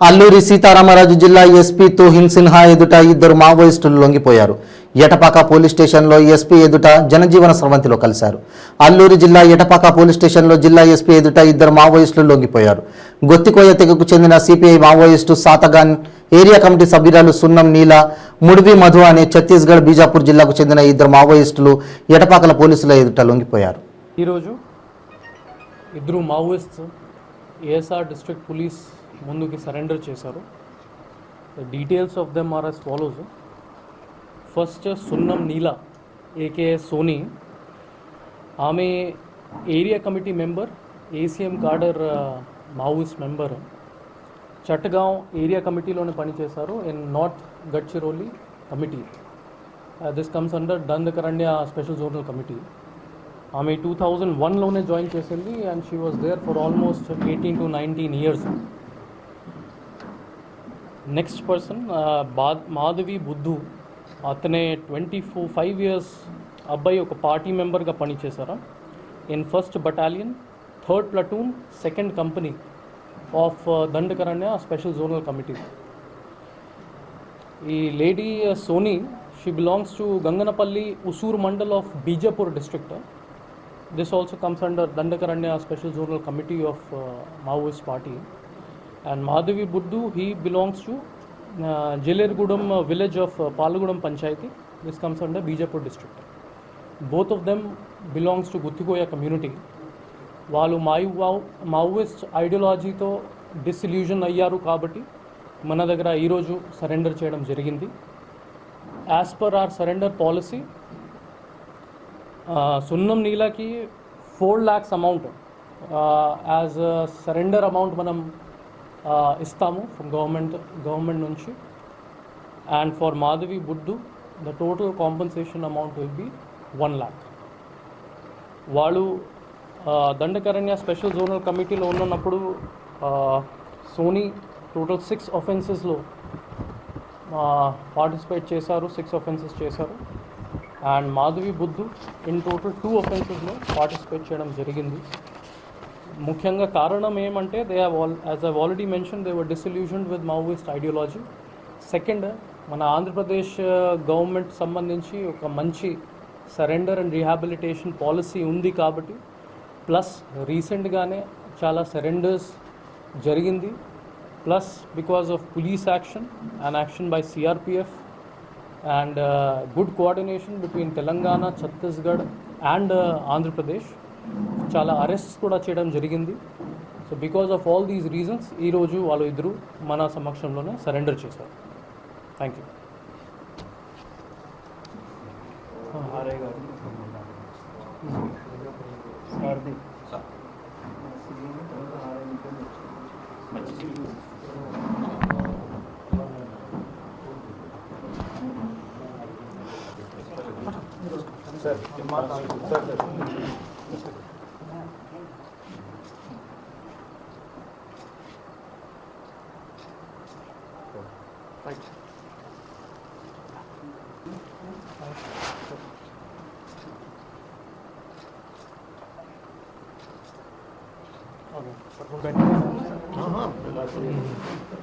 అల్లూరి సీతారామరాజు జిల్లా ఎస్పీ తోహిన్ సిన్హా ఎదుట ఇద్దరు మావోయిస్టులు లొంగిపోయారు. ఎటపాక పోలీస్ స్టేషన్లో ఎస్పీ ఎదుట జనజీవన స్రవంతిలో కలిశారు. అల్లూరి జిల్లా ఎటపాక పోలీస్ స్టేషన్లో జిల్లా ఎస్పీ ఎదుట ఇద్దరు మావోయిస్టులు లొంగిపోయారు. గొత్తికోయ తెగకు చెందిన సిపిఐ మావోయిస్టు సాతగాన్ ఏరియా కమిటీ సభ్యురాలు సున్నం నీల, ముడివి మధు అనే ఛత్తీస్గఢ్ బీజాపూర్ జిల్లాకు చెందిన ఇద్దరు మావోయిస్టులు ఎటపాకల పోలీసుల ఎదుట లొంగిపోయారు. ఈరోజు ఇద్దరు మావోయిస్ట్స్ ఏఎస్ఆర్ డిస్ట్రిక్ట్ పోలీస్ ముందుకి సరెండర్ చేశారు. The details of them are as follows. First Sunnam Neela AKA Soni, ఆమె area committee member, ACM cadre Maoist member. Chattagam area కమిటీలోనే పనిచేశారు in north Gadchiroli committee. This comes under Dandakaranya special zonal committee. ఆమె 2001లోనే join చేసింది and she was there for almost 18 to 19 years. Next person Madhavi Buddhu, అతనే 25 years అబ్బాయి ఒక party మెంబర్గా పనిచేశారు in 1st battalion 3rd platoon 2nd company of Dandakaranya special zonal committee. ఈ lady Soni, she belongs to Gangananpalli Usur mandal of Bijapur district. This also comes under Dandakaranya Special Zonal Committee of Maoist Party. And Madhavi Buddu, he belongs to Jelergudam village of Palagudam Panchayati. This comes under Bijapur district. Both of them belongs to Guttikoya community. Valu Maoist ideology to disillusion ayyaru kabatti mana daggara ee roju surrender cheyadam jarigindi. As per our surrender policy, Sunnam నీలకి 4 lakhs amount as surrender amount మనం ఇస్తాము from government నుంచి. And for Madhavi Buddu the total compensation amount will be 1 lakh. వాళ్ళు Dandakaranya special zonal కమిటీలో ఉన్నప్పుడు Sony total 6 offences participate చేశారు, 6 offences చేశారు. And Madhavi Buddhu in total 2 offences participate చేయడం జరిగింది. ముఖ్యంగా కారణం ఏమంటే they have as I already mention, they were disillusioned with Maoist ideology. Second, మన ఆంధ్రప్రదేశ్ గవర్నమెంట్ సంబంధించి ఒక మంచి సరెండర్ అండ్ రీహాబిలిటేషన్ పాలసీ ఉంది కాబట్టి, ప్లస్ రీసెంట్గానే చాలా సరెండర్స్ జరిగింది. Plus because of police action and action by CRPF and good coordination between Telangana, Chhattisgarh and Andhra Pradesh, chala arrests kuda cheyadam jarigindi. So because of all these reasons ee roju vallu iddaru mana samakshamlone surrender chesaru. Thank you. Are garu sardi sir, sir. Right. Okay.